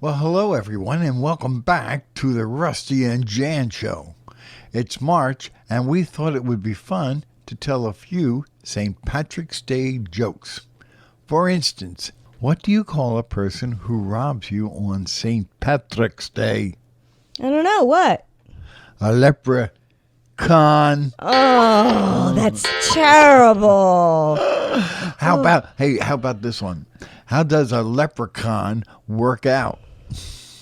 Well, hello everyone, and welcome back to the Rusty and Jan Show. It's March, and we thought it would be fun to tell a few St. Patrick's Day jokes. For instance, what do you call a person who robs you on St. Patrick's Day? I don't know, what? A leprechaun. Oh, that's terrible. How about this one? How does a leprechaun work out?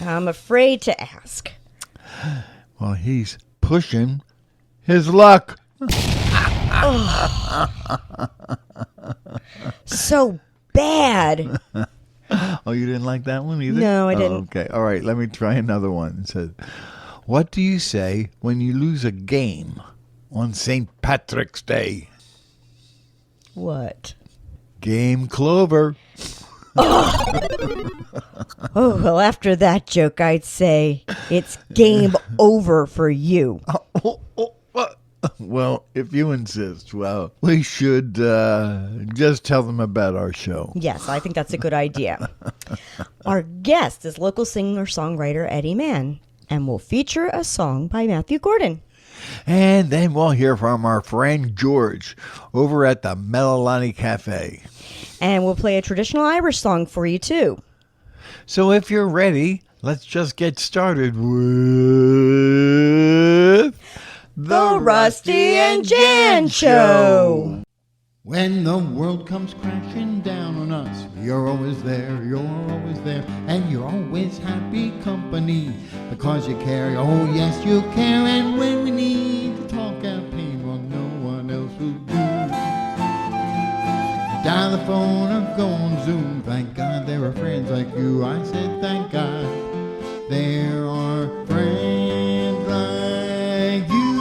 I'm afraid to ask. Well, he's pushing his luck. So bad. Oh, you didn't like that one either? No, I didn't. Okay, all right, let me try another one. It says, what do you say when you lose a game on St. Patrick's Day? What? Game clover. Oh, well, after that joke, I'd say it's game over for you. Well, if you insist, well, we should just tell them about our show. Yes, I think that's a good idea. Our guest is local singer-songwriter Eddy Mann, and will feature a song by Matthew Gordon. And then we'll hear from our friend George over at the Melilani Cafe. And we'll play a traditional Irish song for you, too. So if you're ready, let's just get started with The Rusty and Jan Show. When the world comes crashing down on us, you're always there, and you're always happy company because you care. Oh yes, you care, and when we need to talk our pain, well, no one else will do. Dial the phone or go on Zoom. Thank God there are friends like you. I said thank God there are friends like you.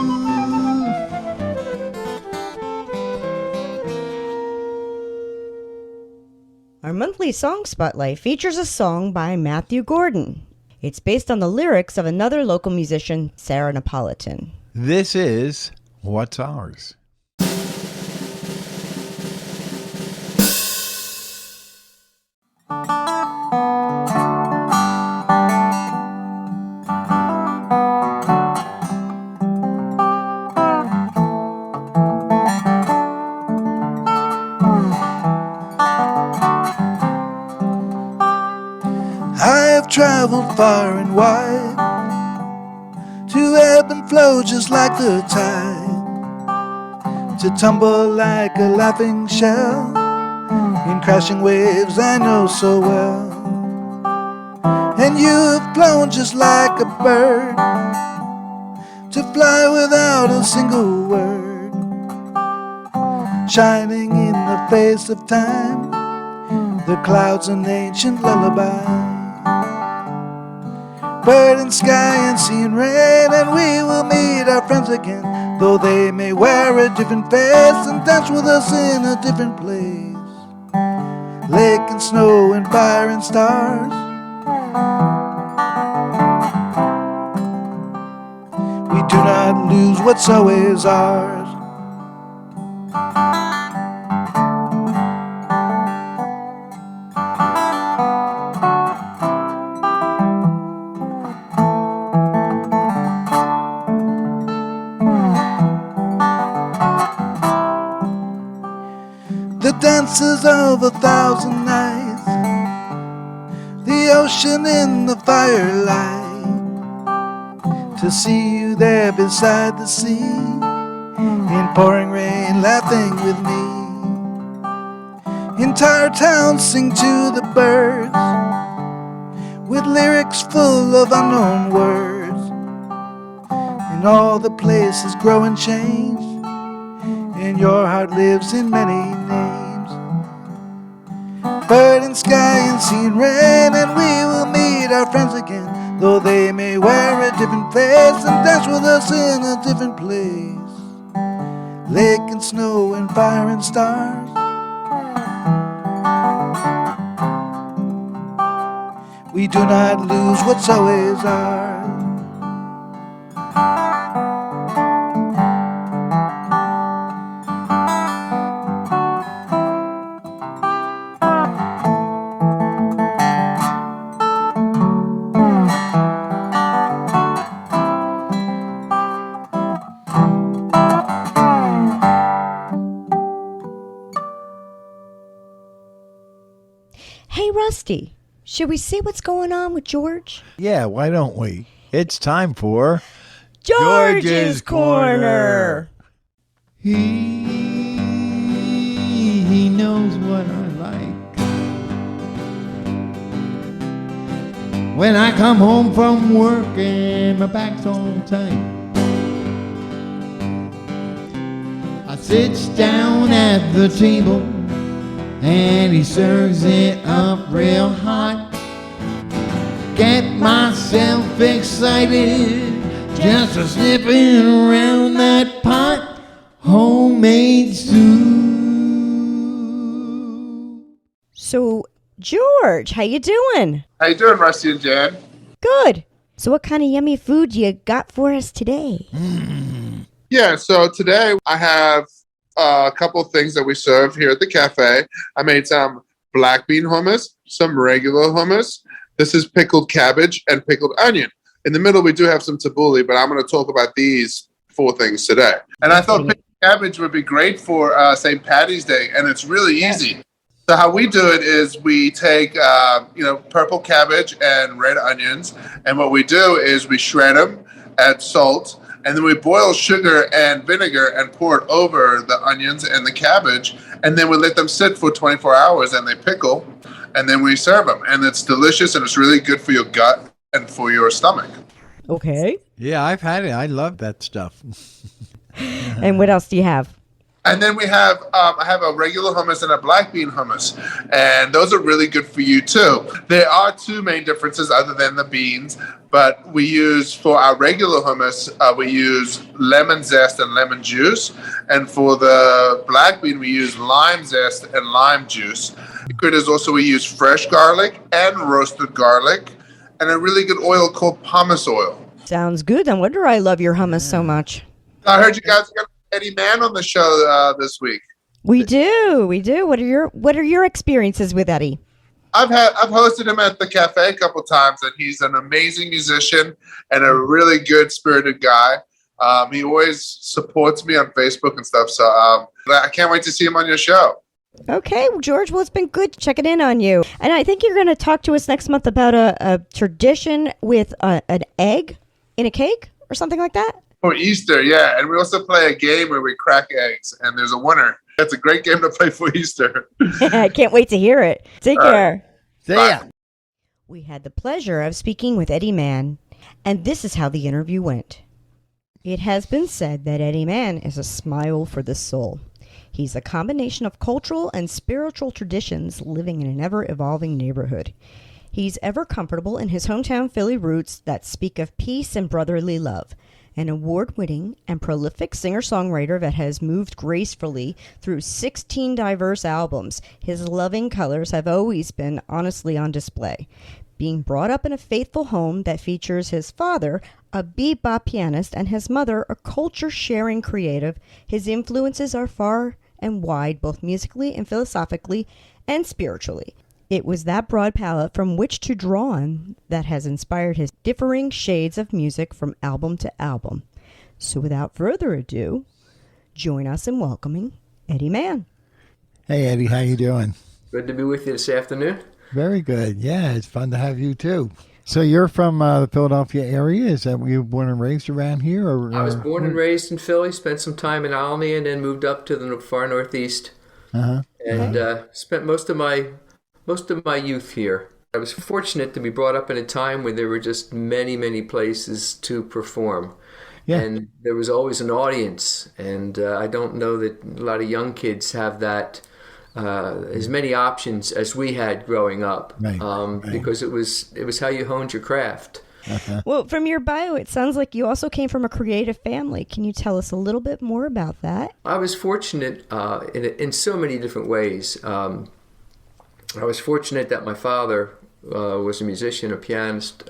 Our monthly song spotlight features a song by Matthew Gordon. It's based on the lyrics of another local musician, Sarah Napolitan. This is What's Ours. I have traveled far and wide to ebb and flow just like the tide, to tumble like a laughing shell in crashing waves I know so well. And you have flown just like a bird, to fly without a single word, shining in the face of time, the clouds an ancient lullaby. Bird and sky and sea and rain, and we will meet our friends again, though they may wear a different face and dance with us in a different place. Lake and snow and fire and stars, we do not lose what's always ours. The dances of 1,000 nights, the ocean in the firelight, to see you there beside the sea, in pouring rain laughing with me. Entire towns sing to the birds, with lyrics full of unknown words, and all the places grow and change, and your heart lives in many names. Bird and sky and sea and rain, and we will meet our friends again, though they may wear a different face and dance with us in a different place. Lake and snow and fire and stars, we do not lose what's always ours. Rusty. Should we see what's going on with George? Yeah, why don't we? It's time for George's Corner. He knows what I like. When I come home from work and my back's all tight, I sits down at the table and he serves it up real hot. Get myself excited just a sniffing around that pot. Homemade stew. So, George, how you doing? How you doing, Rusty and Jan? Good. So what kind of yummy food you got for us today? Yeah, so today I have a couple of things that we serve here at the cafe. I made some black bean hummus, some regular hummus. This is pickled cabbage and pickled onion. In the middle, we do have some tabbouleh, but I'm going to talk about these 4 things today. And I thought pickled cabbage would be great for St. Patty's Day, and it's really easy. So how we do it is we take, purple cabbage and red onions, and what we do is we shred them, add salt, and then we boil sugar and vinegar and pour it over the onions and the cabbage, and then we let them sit for 24 hours, and they pickle, and then we serve them. And it's delicious, and it's really good for your gut and for your stomach. Okay. Yeah, I've had it. I love that stuff. And what else do you have? And then we have, I have a regular hummus and a black bean hummus. And those are really good for you too. There are 2 main differences other than the beans, but we use, for our regular hummus, we use lemon zest and lemon juice. And for the black bean, we use lime zest and lime juice. Critters also, we use fresh garlic and roasted garlic and a really good oil called pumice oil. Sounds good. No wonder I love your hummus so much. I heard you guys got Eddy Mann on the show this week. We do. What are your experiences with Eddy? I've hosted him at the cafe a couple times, and he's an amazing musician and a really good spirited guy. He always supports me on Facebook and stuff, so I can't wait to see him on your show. Okay, well, George, well, it's been good checking in on you. And I think you're going to talk to us next month about a tradition with an egg in a cake or something like that. For Easter, yeah. And we also play a game where we crack eggs, and there's a winner. That's a great game to play for Easter. I can't wait to hear it. Take care. See ya. We had the pleasure of speaking with Eddy Mann, and this is how the interview went. It has been said that Eddy Mann is a smile for the soul. He's a combination of cultural and spiritual traditions living in an ever-evolving neighborhood. He's ever comfortable in his hometown Philly roots that speak of peace and brotherly love. An award-winning and prolific singer-songwriter that has moved gracefully through 16 diverse albums, his loving colors have always been honestly on display. Being brought up in a faithful home that features his father, a bebop pianist, and his mother, a culture-sharing creative, his influences are far and wide, both musically and philosophically and spiritually. It was that broad palette from which to draw on that has inspired his differing shades of music from album to album. So without further ado, join us in welcoming Eddy Mann. Hey, Eddie, how you doing? Good to be with you this afternoon. Very good. Yeah, it's fun to have you too. So you're from the Philadelphia area? Is that where you were born and raised around here? Or, I was born and raised in Philly, spent some time in Albany, and then moved up to the far northeast. And spent most of my youth here. I was fortunate to be brought up in a time when there were just many, many places to perform. Yeah. And there was always an audience. And I don't know that a lot of young kids have that, as many options as we had growing up. Right. Because it was how you honed your craft. Well, from your bio, it sounds like you also came from a creative family. Can you tell us a little bit more about that? I was fortunate in so many different ways. I was fortunate that my father was a musician, a pianist,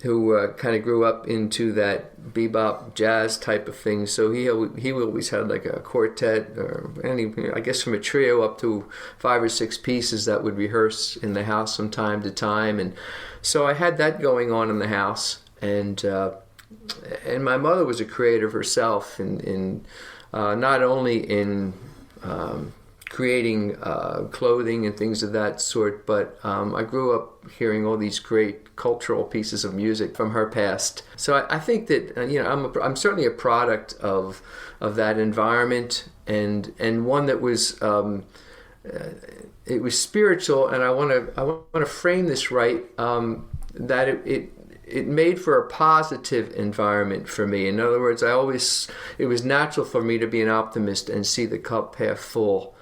who kind of grew up into that bebop jazz type of thing. So he always had like a quartet, or I guess from a trio up to 5 or 6 pieces that would rehearse in the house from time to time. And so I had that going on in the house. And my mother was a creative herself, in not only in creating clothing and things of that sort. But I grew up hearing all these great cultural pieces of music from her past. So I think that I'm certainly a product of that environment, and one that was it was spiritual. And I want to frame this right, that it made for a positive environment for me. In other words, it was natural for me to be an optimist and see the cup half full.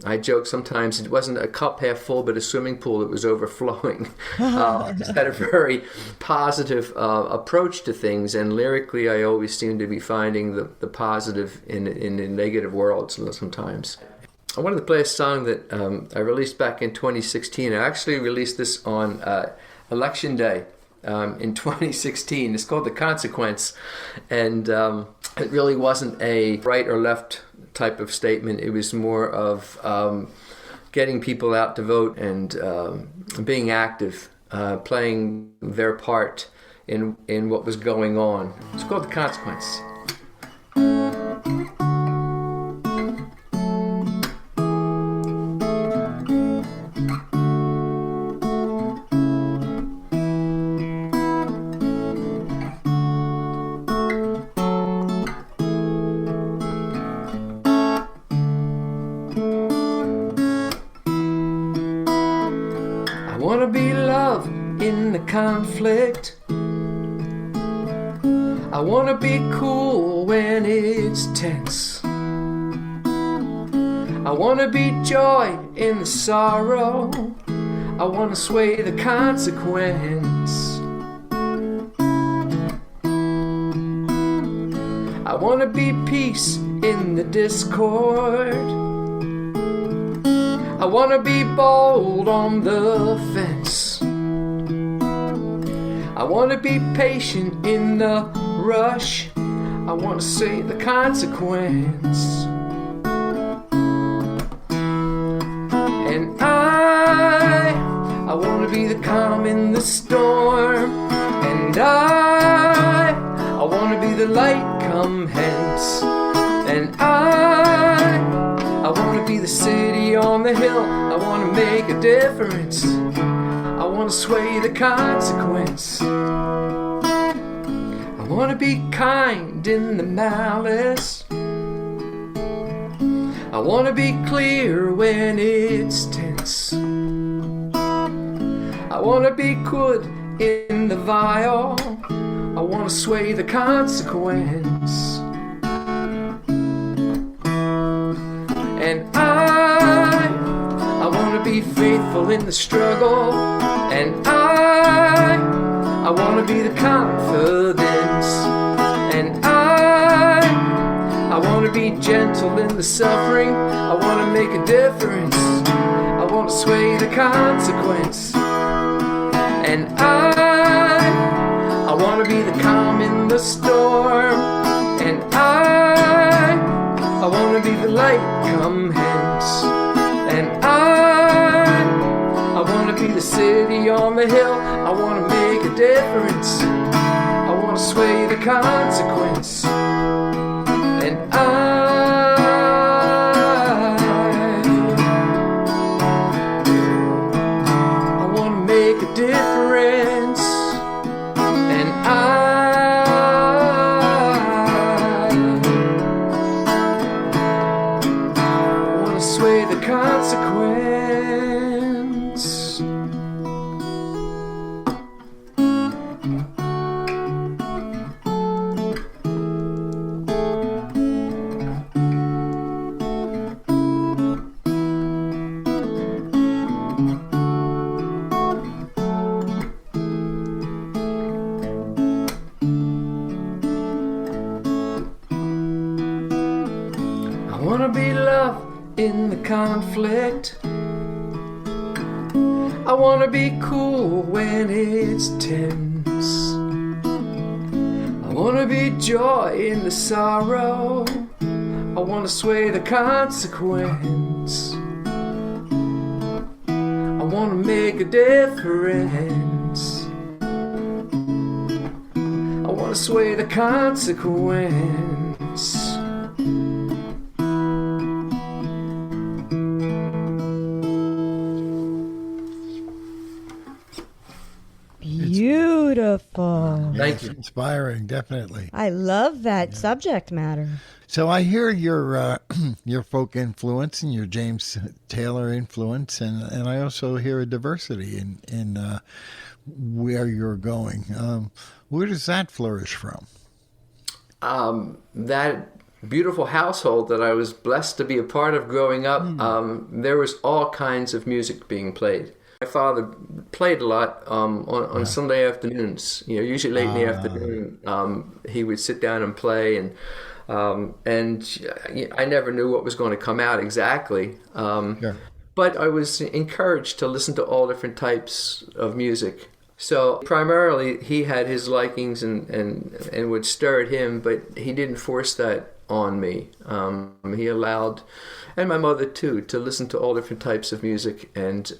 I joke sometimes it wasn't a cup half full, but a swimming pool that was overflowing. I just had a very positive approach to things, and lyrically I always seem to be finding the positive in the negative world sometimes. I wanted to play a song that I released back in 2016. I actually released this on Election Day. In 2016. It's called The Consequence, and it really wasn't a right or left type of statement. It was more of getting people out to vote and being active, playing their part in what was going on. It's called The Consequence. I wanna be love in the conflict. I wanna be cool when it's tense. I wanna be joy in the sorrow. I wanna sway the consequence. I wanna be peace in the discord. I wanna be bold on the fence. I wanna be patient in the rush. I wanna see the consequence. And I wanna be the calm in the storm. And I wanna be the light come hence. And I wanna be the city on the hill. I wanna make a difference. I wanna sway the consequence. I wanna be kind in the malice. I wanna be clear when it's tense. I wanna be good in the vile. I wanna sway the consequence. And I wanna be faithful in the struggle. And I wanna be the confidence. And I wanna be gentle in the suffering. I wanna make a difference. I wanna sway the consequence. And I wanna be the calm in the storm. And I wanna be the light come hence. And I wanna be the city on the hill. I wanna make a difference. I wanna sway the consequence. And I wanna make a difference. And I wanna sway the consequence. I wanna be love in the conflict. I wanna be cool when it's tense. I wanna be joy in the sorrow. I wanna sway the consequence. I wanna make a difference. I wanna sway the consequence. beautiful. Thank you. Inspiring, definitely. I love that subject matter. So I hear your your folk influence and your James Taylor influence, and I also hear a diversity in where you're going. Where does that flourish from? That beautiful household that I was blessed to be a part of growing up, there was all kinds of music being played. My father played a lot on Sunday afternoons. Usually late in the afternoon, he would sit down and play, and I never knew what was going to come out exactly. Sure. But I was encouraged to listen to all different types of music. So primarily, he had his likings and what stirred him, but he didn't force that on me. He allowed, and my mother too, to listen to all different types of music. And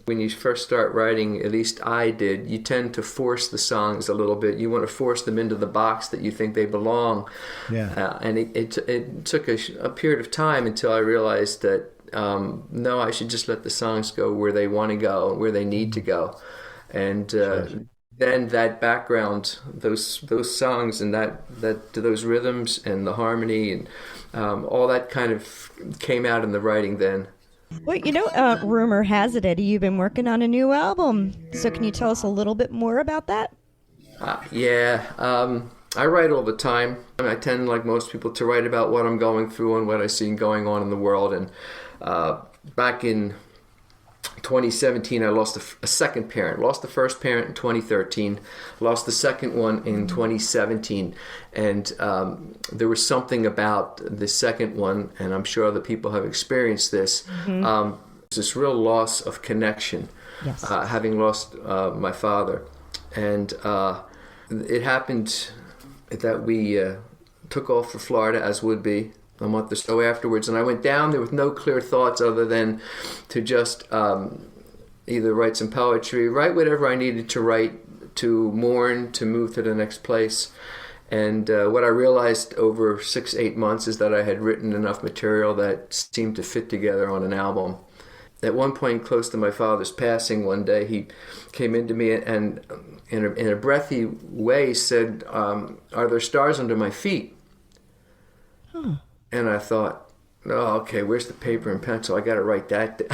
when you first start writing, at least I did, you tend to force the songs a little bit. You want to force them into the box that you think they belong. Yeah. And it took a period of time until I realized that, no, I should just let the songs go where they want to go, where they need to go. And then that background, those songs and those rhythms and the harmony and all that kind of came out in the writing then. Well, rumor has it, Eddie, you've been working on a new album. So can you tell us a little bit more about that? I write all the time. I tend, like most people, to write about what I'm going through and what I see going on in the world. And back in 2017, I lost a second parent. Lost the first parent in 2013. Lost the second one in 2017. And there was something about the second one, and I'm sure other people have experienced this, this real loss of connection, having lost my father. And it happened that we took off for Florida, as would be, a month or so afterwards, and I went down there with no clear thoughts other than to just either write some poetry, write whatever I needed to write, to mourn, to move to the next place. And what I realized over 6-8 months is that I had written enough material that seemed to fit together on an album. At one point, close to my father's passing one day, he came into me and in a breathy way said, "Are there stars under my feet?" Huh. And I thought, oh, okay, where's the paper and pencil? I got to write that down.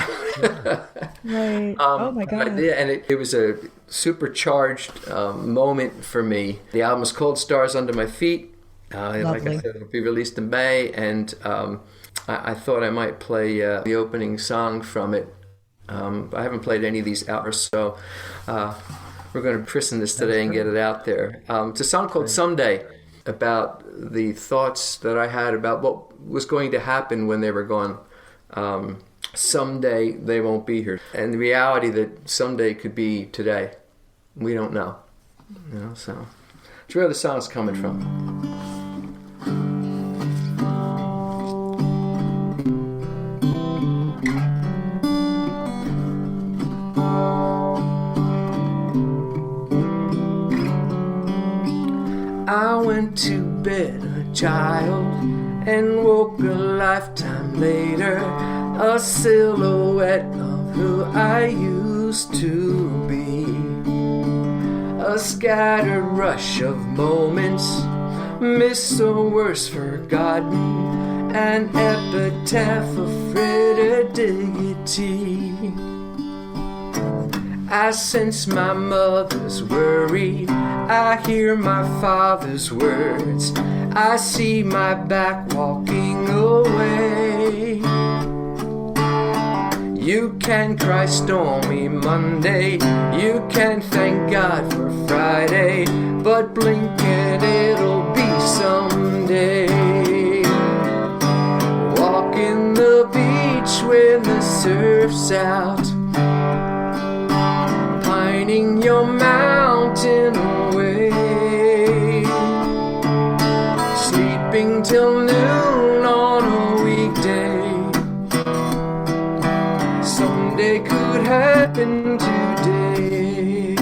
Right. Oh, my God. Yeah, and it was a supercharged moment for me. The album is called Stars Under My Feet. Like I said, it'll be released in May, and I thought I might play the opening song from it. I haven't played any of these out, so we're going to christen this today and get it out there. It's a song called Someday, about the thoughts that I had about what was going to happen when they were gone. Someday they won't be here. And the reality that someday could be today. We don't know. So it's where the song's coming from. I went to bed a child and woke a lifetime later, a silhouette of who I used to be. A scattered rush of moments, missed or worse forgotten, an epitaph of dignity. I sense my mother's worry, I hear my father's words, I see my back walking away. You can cry stormy Monday, you can thank God for Friday, but blink and it'll be someday. Walking the beach when the surf's out, pining your mountain away, sleeping till noon on a weekday. Someday could happen today.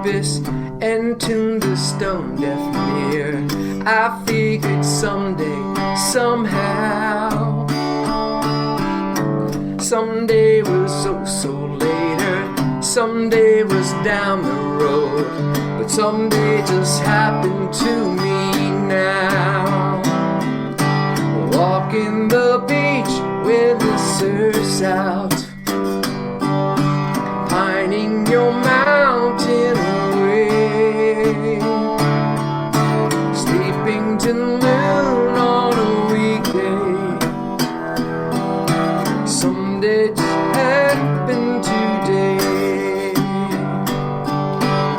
Elvis and tuned the stone deaf mirror. I figured someday, somehow, someday was so later, someday was down the road, but someday just happened to me now. Walking the beach with the surf's out, pining your mountain away, sleeping till noon on a weekday. Someday just happened today.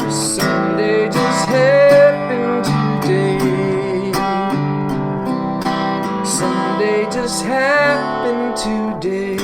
Someday just happened today. Someday just happened today.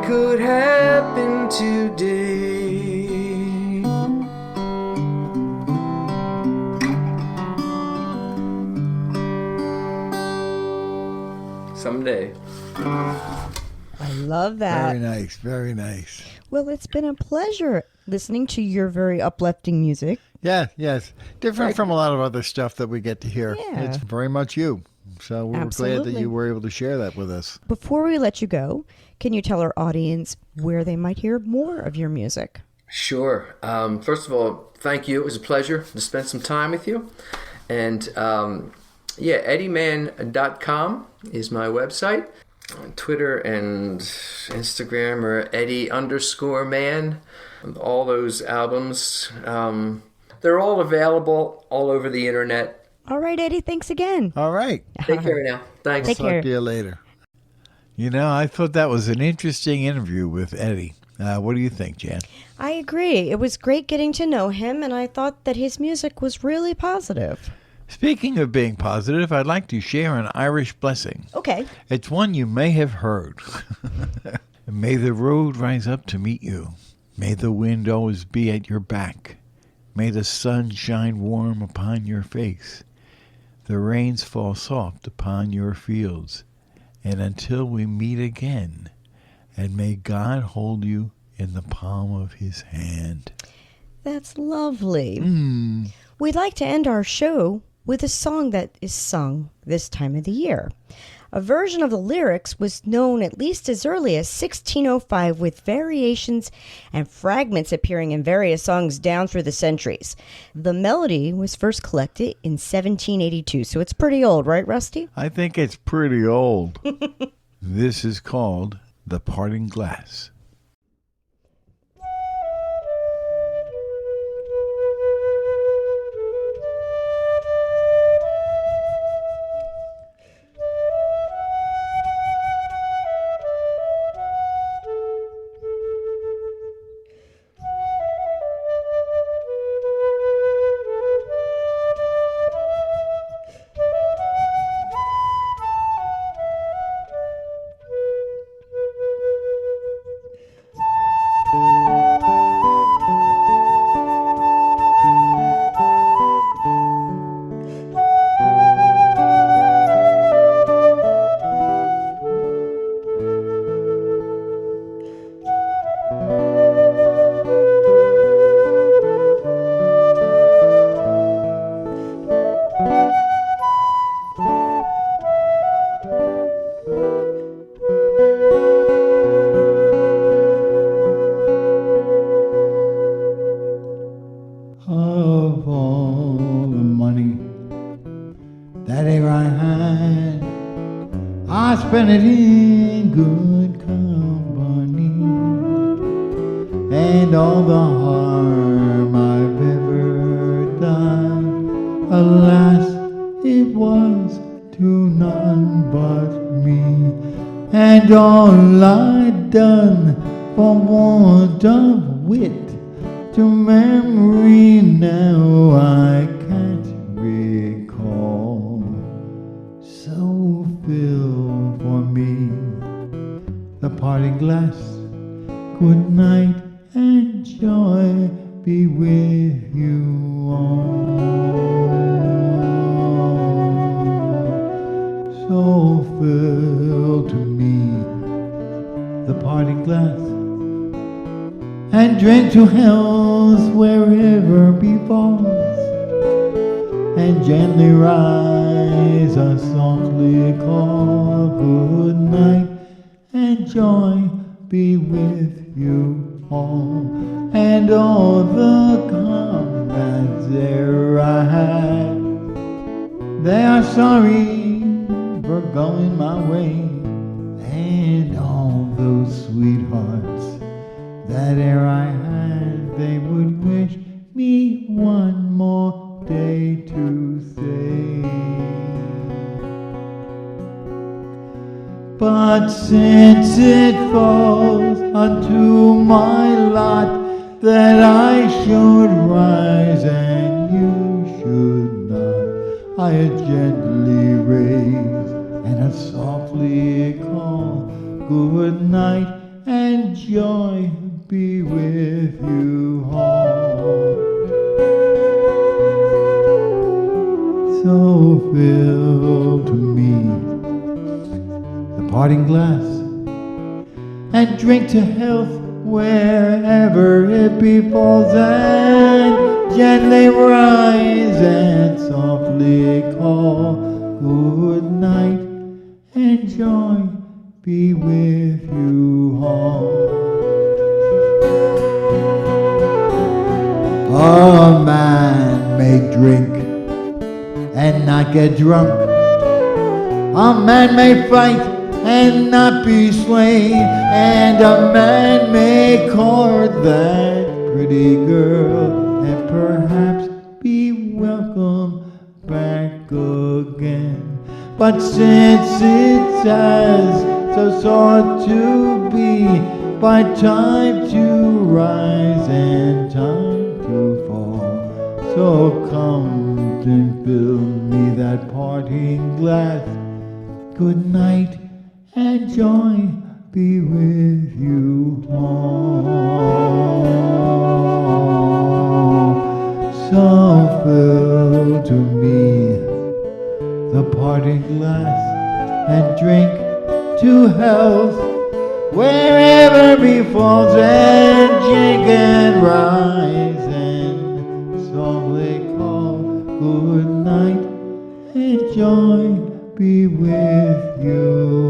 Could happen today. Someday. I love that. Very nice, very nice. Well, it's been a pleasure listening to your very uplifting music. Yeah, yes. Different from a lot of other stuff that we get to hear. Yeah. It's very much you. So we're glad Absolutely. that you were able to share that with us. Before we let you go, can you tell our audience where they might hear more of your music? Sure. First of all, thank you. It was a pleasure to spend some time with you. And eddymann.com is my website. On Twitter and Instagram are Eddy_man. All those albums, they're all available all over the internet. All right, Eddie, thanks again. All right. Take care now. Thanks. Take care. Talk to you later. You know, I thought that was an interesting interview with Eddie. What do you think, Jan? I agree. It was great getting to know him, and I thought that his music was really positive. Speaking of being positive, I'd like to share an Irish blessing. Okay. It's one you may have heard. May the road rise up to meet you. May the wind always be at your back. May the sun shine warm upon your face. The rains fall soft upon your fields. And until we meet again, and may God hold you in the palm of his hand. That's lovely. We'd like to end our show with a song that is sung this time of the year. A version of the lyrics was known at least as early as 1605, with variations and fragments appearing in various songs down through the centuries. The melody was first collected in 1782, so it's pretty old, right, Rusty? I think it's pretty old. This is called The Parting Glass. spent it in good company, and all the harm I've ever done, alas, it was to none but me, and all I'd done for want of wit, to memory now I can't recall. So fill for me the parting glass. Good night and joy be with you all. So fill to me the parting glass, and drink to health wherever befalls, and gently rise or softly call. Good night and joy be with you all, and all the comrades there I had, they are sorry for going my way, and all those sweethearts that ere I had, they would wish me one more day to stay. But since it falls unto my lot that I should rise and you should not, I gently raise and I softly call. Good night and joy be with you all. So fill to me the parting glass, and drink to health wherever it befalls, and gently rise and softly call. Good night and joy be with you all. A man may drink and not get drunk. A man may fight and not be slain. And a man may court that pretty girl and perhaps be welcome back again. But since it has so sought to be, by time to rise and time to fall, so come and fill me that parting glass. Good night and joy be with you all. So fill to me the parting glass, and drink to health wherever befalls, and drink and rise and softly call. Good night and joy be with you